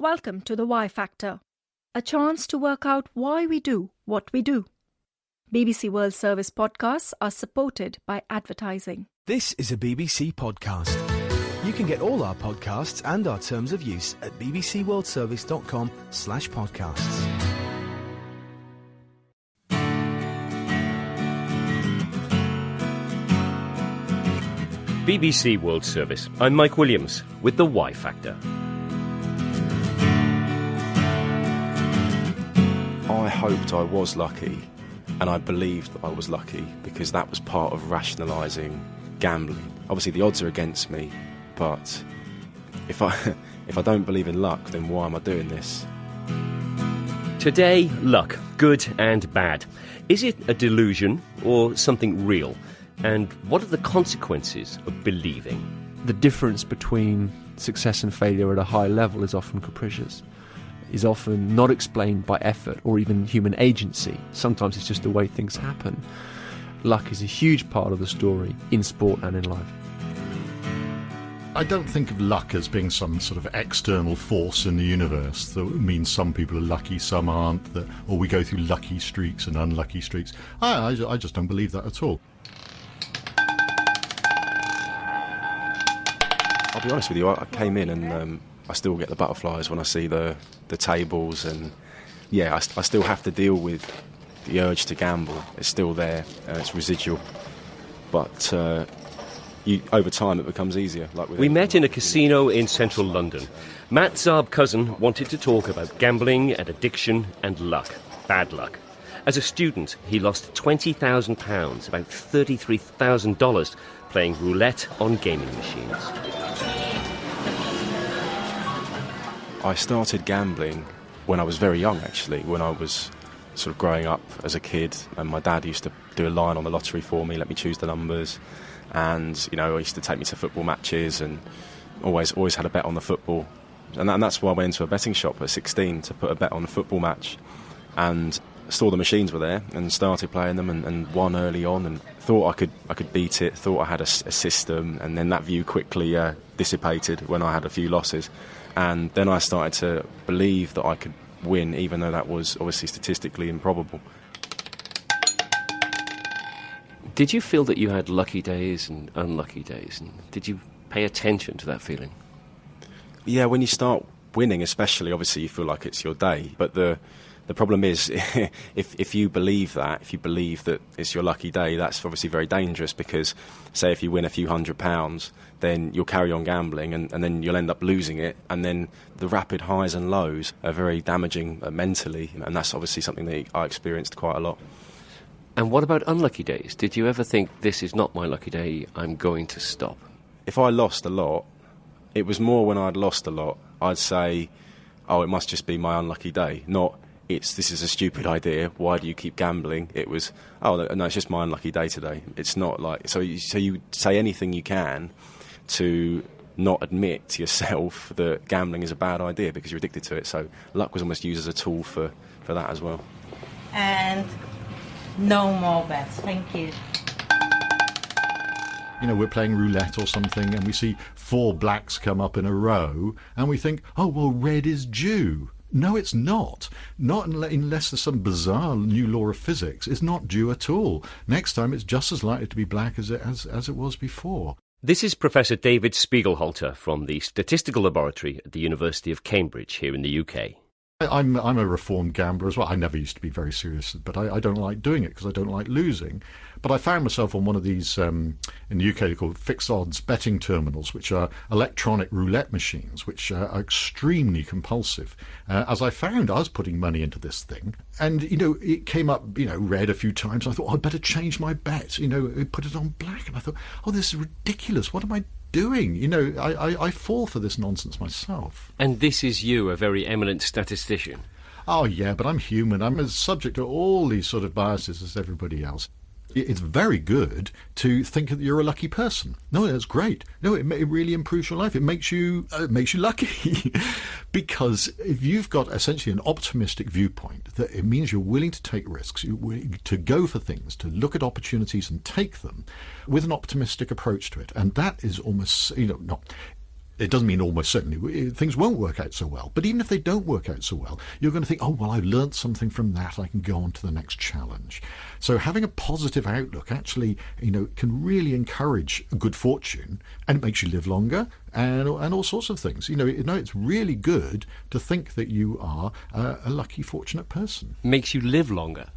Welcome to the Why Factor, a chance to work out why we do what we do. BBC World Service podcasts are supported by advertising. This is a BBC podcast. You can get all our podcasts and our terms of use at bbcworldservice.com/podcasts. BBC World Service. I'm Mike Williams with the Why Factor. I hoped I was lucky, and I believed that I was lucky because that was part of rationalising gambling. Obviously the odds are against me, but if I don't believe in luck, then why am I doing this? Today, luck, good and bad. Is it a delusion or something real? And what are the consequences of believing? The difference between success and failure at a high level is often capricious, is often not explained by effort or even human agency. Sometimes it's just the way things happen. Luck is a huge part of the story in sport and in life. I don't think of luck as being some sort of external force in the universe that means some people are lucky, some aren't, or we go through lucky streaks and unlucky streaks. I just don't believe that at all. I'll be honest with you, I came in and I still get the butterflies when I see the tables, and yeah, I still have to deal with the urge to gamble. It's still there, it's residual, but over time it becomes easier. We met in a casino in central London. Matt Zarb-Cousin wanted to talk about gambling and addiction and luck, bad luck. As a student, he lost £20,000, about $33,000, playing roulette on gaming machines. I started gambling when I was very young, actually, when I was sort of growing up as a kid, and my dad used to do a line on the lottery for me, let me choose the numbers, and, he used to take me to football matches and always had a bet on the football. And that's why I went into a betting shop at 16 to put a bet on a football match, and saw the machines were there and started playing them and won early on and thought I could beat it, thought I had a system, and then that view quickly dissipated when I had a few losses. And then I started to believe that I could win, even though that was obviously statistically improbable. Did you feel that you had lucky days and unlucky days? And did you pay attention to that feeling? Yeah, when you start winning especially, obviously you feel like it's your day. But the problem is, if you believe that it's your lucky day, that's obviously very dangerous, because, say, if you win a few £100, then you'll carry on gambling and then you'll end up losing it, and then the rapid highs and lows are very damaging mentally, and that's obviously something that I experienced quite a lot. And what about unlucky days? Did you ever think, this is not my lucky day, I'm going to stop? If I lost a lot, it was more when I'd lost a lot, I'd say, oh, it must just be my unlucky day, not this is a stupid idea, why do you keep gambling? It was, oh, no, it's just my unlucky day today. It's not like... So you say anything you can to not admit to yourself that gambling is a bad idea because you're addicted to it. So luck was almost used as a tool for that as well. And no more bets, thank you. We're playing roulette or something and we see 4 blacks come up in a row and we think, oh, well, red is due. No, it's not. Not unless there's some bizarre new law of physics. It's not due at all. Next time it's just as likely to be black as it was before. This is Professor David Spiegelhalter from the Statistical Laboratory at the University of Cambridge here in the UK. I'm a reformed gambler as well. I never used to be very serious, but I don't like doing it because I don't like losing. But I found myself on one of these, in the UK, they're called fixed odds betting terminals, which are electronic roulette machines, which are extremely compulsive. As I found, I was putting money into this thing, and, it came up, red a few times. I thought, I'd better change my bet, put it on black. And I thought, oh, this is ridiculous. What am I doing? I fall for this nonsense myself. And this is you, a very eminent statistician. Oh, yeah, but I'm human. I'm as subject to all these sort of biases as everybody else. It's very good to think that you're a lucky person. No, that's great. No, it really improves your life. It makes you lucky. Because if you've got essentially an optimistic viewpoint, that it means you're willing to take risks, you're willing to go for things, to look at opportunities and take them with an optimistic approach to it. And that is almost, It doesn't mean almost certainly things won't work out so well. But even if they don't work out so well, you're going to think, oh, well, I've learnt something from that. I can go on to the next challenge. So having a positive outlook actually, can really encourage good fortune, and it makes you live longer and all sorts of things. It's really good to think that you are a lucky, fortunate person. Makes you live longer.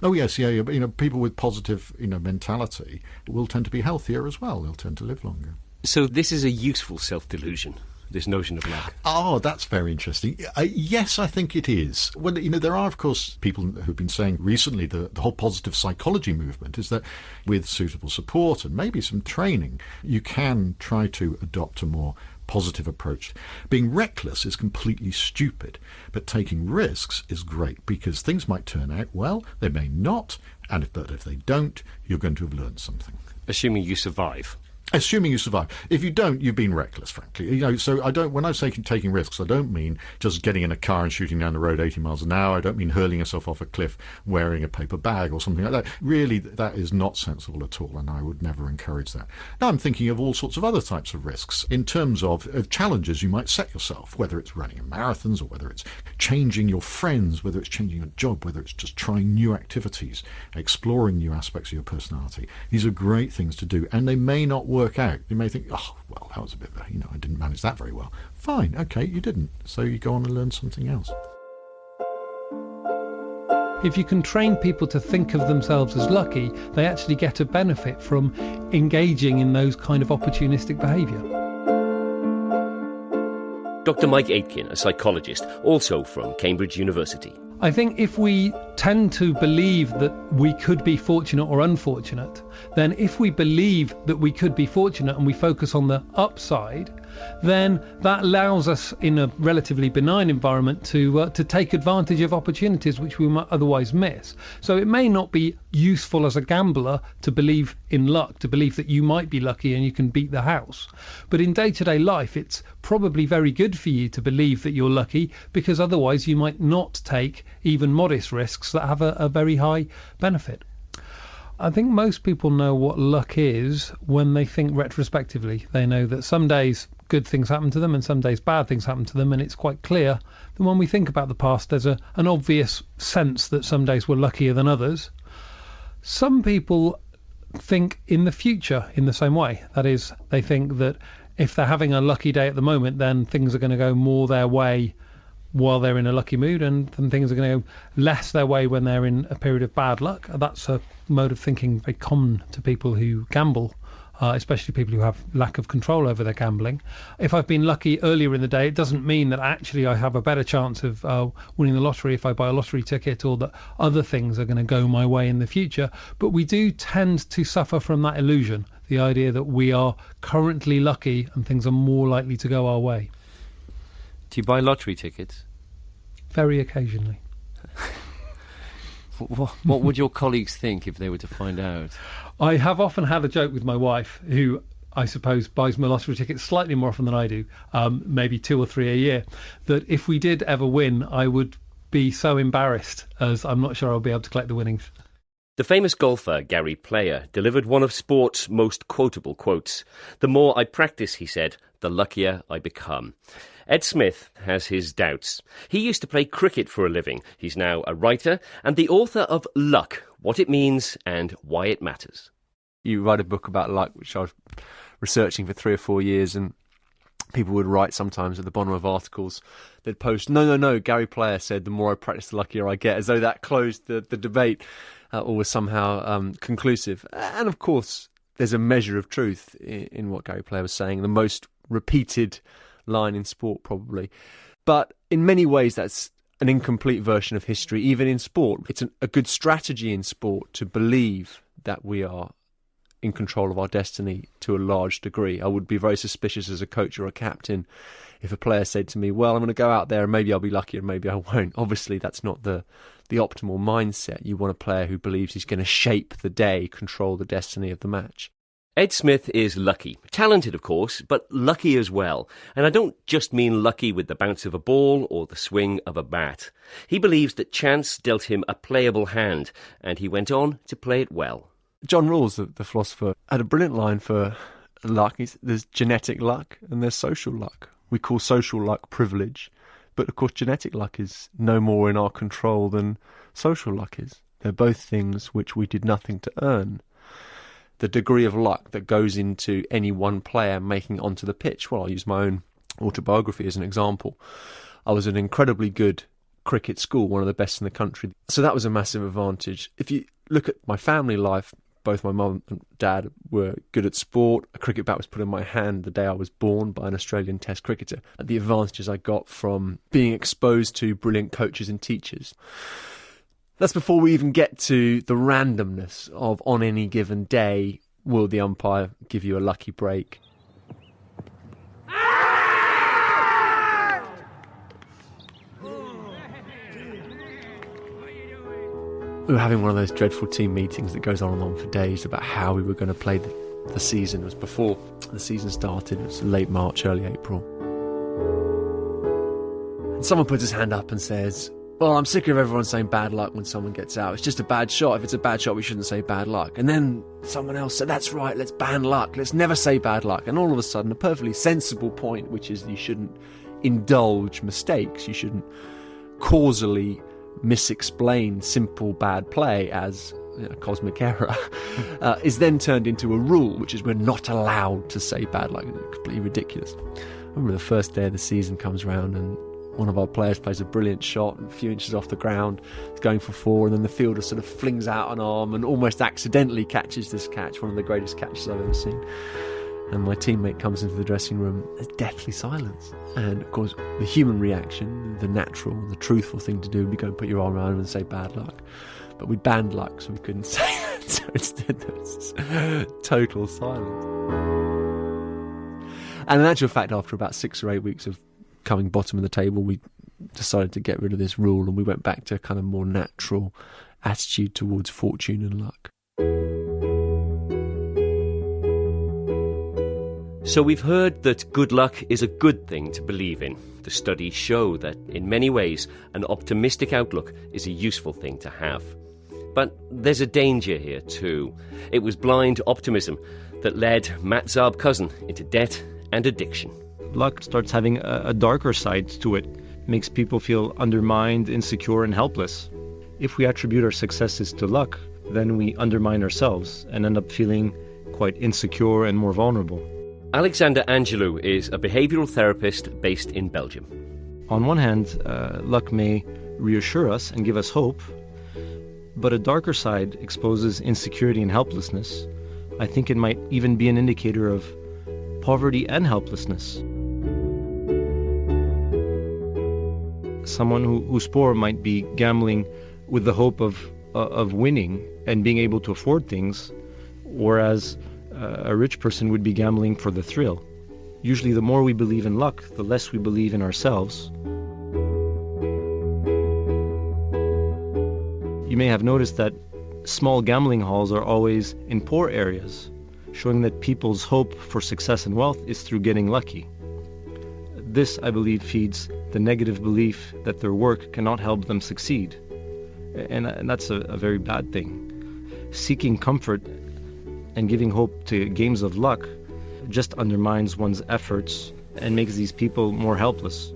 Oh yes, yeah. People with positive, mentality will tend to be healthier as well. They'll tend to live longer. So this is a useful self-delusion, this notion of luck. Oh, that's very interesting. Yes, I think it is. Well, there are, of course, people who've been saying recently the whole positive psychology movement is that with suitable support and maybe some training, you can try to adopt a more positive approach. Being reckless is completely stupid, but taking risks is great because things might turn out well, they may not, but if they don't, you're going to have learned something. Assuming you survive. Assuming you survive. If you don't, you've been reckless, frankly. So when I say taking risks, I don't mean just getting in a car and shooting down the road 80 miles an hour. I don't mean hurling yourself off a cliff wearing a paper bag or something like that. Really, that is not sensible at all, and I would never encourage that. Now I'm thinking of all sorts of other types of risks in terms of challenges you might set yourself, whether it's running marathons or whether it's changing your friends, whether it's changing your job, whether it's just trying new activities, exploring new aspects of your personality. These are great things to do, and they may not work out. You may think, oh, well, that was a bit of I didn't manage that very well. Fine, okay, you didn't. So you go on and learn something else. If you can train people to think of themselves as lucky, they actually get a benefit from engaging in those kind of opportunistic behaviour. Dr. Mike Aitken, a psychologist, also from Cambridge University. I think if we tend to believe that we could be fortunate or unfortunate, then if we believe that we could be fortunate and we focus on the upside, then that allows us in a relatively benign environment to take advantage of opportunities which we might otherwise miss. So it may not be useful as a gambler to believe in luck, to believe that you might be lucky and you can beat the house. But in day-to-day life, it's probably very good for you to believe that you're lucky, because otherwise you might not take even modest risks that have a very high benefit. I think most people know what luck is when they think retrospectively. They know that some days good things happen to them and some days bad things happen to them, and it's quite clear that when we think about the past, there's an obvious sense that some days were luckier than others. Some people think in the future in the same way. That is, they think that if they're having a lucky day at the moment, then things are going to go more their way while they're in a lucky mood, and then things are going to go less their way when they're in a period of bad luck. That's a mode of thinking very common to people who gamble, especially people who have lack of control over their gambling. If I've been lucky earlier in the day, it doesn't mean that actually I have a better chance of winning the lottery if I buy a lottery ticket, or that other things are going to go my way in the future. But we do tend to suffer from that illusion, the idea that we are currently lucky and things are more likely to go our way. Do you buy lottery tickets? Very occasionally. What would your colleagues think if they were to find out? I have often had a joke with my wife, who I suppose buys my lottery tickets slightly more often than I do, maybe 2 or 3 a year, that if we did ever win, I would be so embarrassed, as I'm not sure I'll be able to collect the winnings. The famous golfer Gary Player delivered one of sport's most quotable quotes. "The more I practice," he said, "the luckier I become." Ed Smith has his doubts. He used to play cricket for a living. He's now a writer and the author of Luck, What It Means and Why It Matters. You write a book about luck, which I was researching for 3 or 4 years, and people would write sometimes at the bottom of articles, they'd post, no, Gary Player said the more I practice, the luckier I get, as though that closed the debate or was somehow conclusive. And of course, there's a measure of truth in what Gary Player was saying, the most repeated line in sport probably. But in many ways, that's an incomplete version of history, even in sport. It's a good strategy in sport to believe that we are in control of our destiny to a large degree. I would be very suspicious as a coach or a captain if a player said to me, well, I'm going to go out there and maybe I'll be lucky and maybe I won't. Obviously, that's not the optimal mindset. You want a player who believes he's going to shape the day, control the destiny of the match. Ed Smith is lucky. Talented, of course, but lucky as well. And I don't just mean lucky with the bounce of a ball or the swing of a bat. He believes that chance dealt him a playable hand, and he went on to play it well. John Rawls, the philosopher, had a brilliant line for luck. There's genetic luck and there's social luck. We call social luck privilege, but of course genetic luck is no more in our control than social luck is. They're both things which we did nothing to earn. The degree of luck that goes into any one player making it onto the pitch, well, I'll use my own autobiography as an example. I was an incredibly good cricket school, one of the best in the country. So that was a massive advantage. If you look at my family life, both my mum and dad were good at sport. A cricket bat was put in my hand the day I was born by an Australian Test cricketer. And the advantages I got from being exposed to brilliant coaches and teachers. That's before we even get to the randomness of, on any given day, will the umpire give you a lucky break? We were having one of those dreadful team meetings that goes on and on for days about how we were going to play the season. It was before the season started. It was late March, early April. And someone puts his hand up and says, well, I'm sick of everyone saying bad luck when someone gets out. It's just a bad shot. If it's a bad shot, we shouldn't say bad luck. And then someone else said, that's right, let's ban luck. Let's never say bad luck. And all of a sudden, a perfectly sensible point, which is you shouldn't indulge mistakes. You shouldn't causally misexplain simple bad play as cosmic error, is then turned into a rule, which is we're not allowed to say bad luck. Completely ridiculous. I remember the first day of the season comes round and one of our players plays a brilliant shot a few inches off the ground, it's going for 4, and then the fielder sort of flings out an arm and almost accidentally catches this catch, one of the greatest catches I've ever seen. And my teammate comes into the dressing room, there's deathly silence. And of course, the human reaction, the natural, the truthful thing to do would be go and put your arm around him and say bad luck. But we banned luck, so we couldn't say that. So instead, there was this total silence. And in actual fact, after about 6 or 8 weeks of coming bottom of the table, we decided to get rid of this rule and we went back to a kind of more natural attitude towards fortune and luck. So we've heard that good luck is a good thing to believe in. The studies show that, in many ways, an optimistic outlook is a useful thing to have. But there's a danger here too. It was blind optimism that led Matt Zarb-Cousin into debt and addiction. Luck starts having a darker side to it. Makes people feel undermined, insecure, and helpless. If we attribute our successes to luck, then we undermine ourselves and end up feeling quite insecure and more vulnerable. Alexander Angelou is a behavioural therapist based in Belgium. On one hand, luck may reassure us and give us hope, but a darker side exposes insecurity and helplessness. I think it might even be an indicator of poverty and helplessness. Someone who's poor might be gambling with the hope of winning and being able to afford things, whereas a rich person would be gambling for the thrill. Usually the more we believe in luck, the less we believe in ourselves. You may have noticed that small gambling halls are always in poor areas, showing that people's hope for success and wealth is through getting lucky. This, I believe, feeds the negative belief that their work cannot help them succeed. And that's a very bad thing. Seeking comfort and giving hope to games of luck just undermines one's efforts and makes these people more helpless.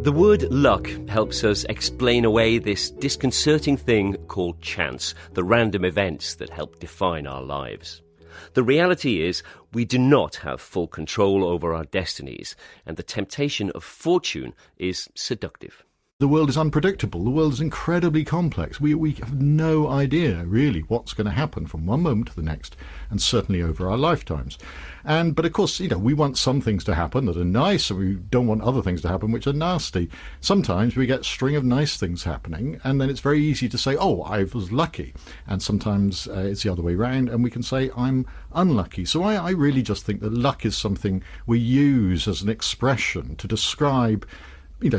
The word luck helps us explain away this disconcerting thing called chance, the random events that help define our lives. The reality is we do not have full control over our destinies, and the temptation of fortune is seductive. The world is unpredictable. The world is incredibly complex. We have no idea, really, what's going to happen from one moment to the next, and certainly over our lifetimes. But of course, we want some things to happen that are nice, and we don't want other things to happen which are nasty. Sometimes we get a string of nice things happening, and then it's very easy to say, oh, I was lucky. And sometimes it's the other way around, and we can say, I'm unlucky. So I really just think that luck is something we use as an expression to describe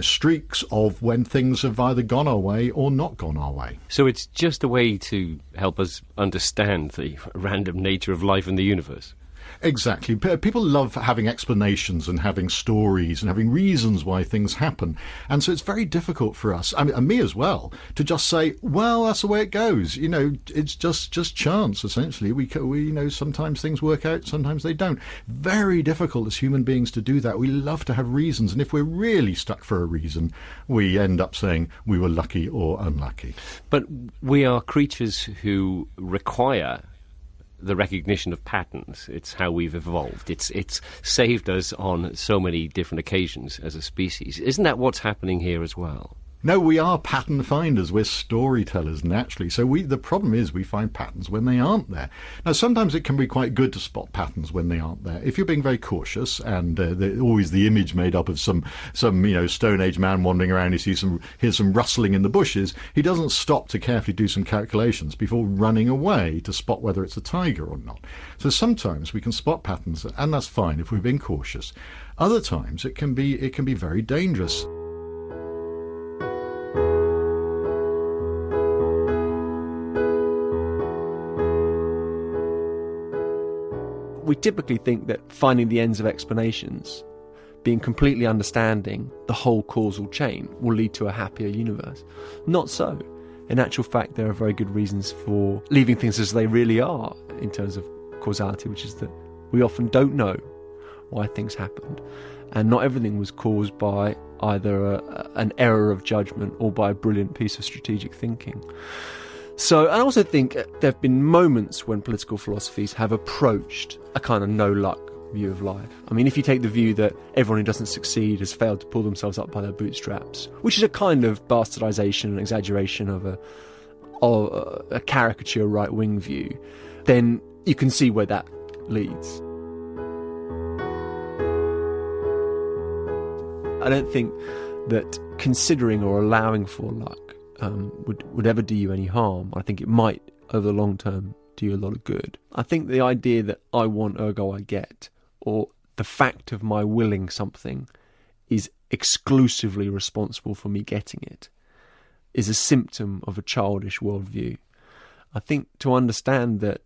streaks of when things have either gone our way or not gone our way. So it's just a way to help us understand the random nature of life in the universe? Exactly. People love having explanations and having stories and having reasons why things happen. And so it's very difficult for us, I mean, and me as well, to just say, well, that's the way it goes. You know, it's just chance, essentially. We you know, sometimes things work out, sometimes they don't. Very difficult as human beings to do that. We love to have reasons. And if we're really stuck for a reason, we end up saying we were lucky or unlucky. But we are creatures who require the recognition of patterns. It's how we've evolved. It's saved us on so many different occasions as a species. Isn't that what's happening here as well? No, we are pattern finders. We're storytellers naturally. So the problem is we find patterns when they aren't there. Now, sometimes it can be quite good to spot patterns when they aren't there. If you're being very cautious, and always the image made up of some Stone Age man wandering around, hears some rustling in the bushes, he doesn't stop to carefully do some calculations before running away to spot whether it's a tiger or not. So sometimes we can spot patterns, and that's fine if we're being cautious. Other times it can be very dangerous. We typically think that finding the ends of explanations, being completely understanding the whole causal chain, will lead to a happier universe. Not so. In actual fact, there are very good reasons for leaving things as they really are in terms of causality, which is that we often don't know why things happened. And not everything was caused by either an error of judgment or by a brilliant piece of strategic thinking. So I also think there have been moments when political philosophies have approached a kind of no-luck view of life. I mean, if you take the view that everyone who doesn't succeed has failed to pull themselves up by their bootstraps, which is a kind of bastardization and exaggeration of a caricature right-wing view, then you can see where that leads. I don't think that considering or allowing for luck would ever do you any harm. I think it might, over the long term, do you a lot of good. I think the idea that I want, ergo I get, or the fact of my willing something is exclusively responsible for me getting it, is a symptom of a childish worldview. I think to understand that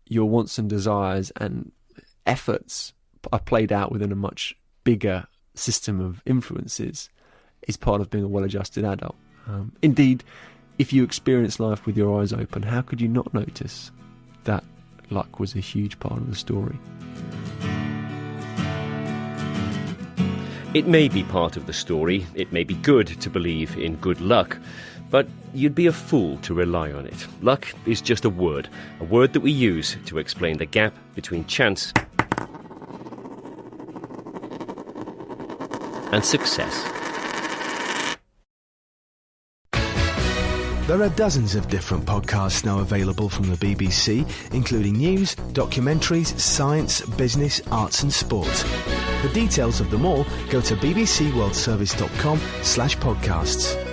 your wants and desires and efforts are played out within a much bigger system of influences is part of being a well-adjusted adult. Indeed, if you experience life with your eyes open, how could you not notice that luck was a huge part of the story? It may be part of the story, it may be good to believe in good luck, but you'd be a fool to rely on it. Luck is just a word that we use to explain the gap between chance and success. There are dozens of different podcasts now available from the BBC, including news, documentaries, science, business, arts and sport. For details of them all, go to bbcworldservice.com/podcasts.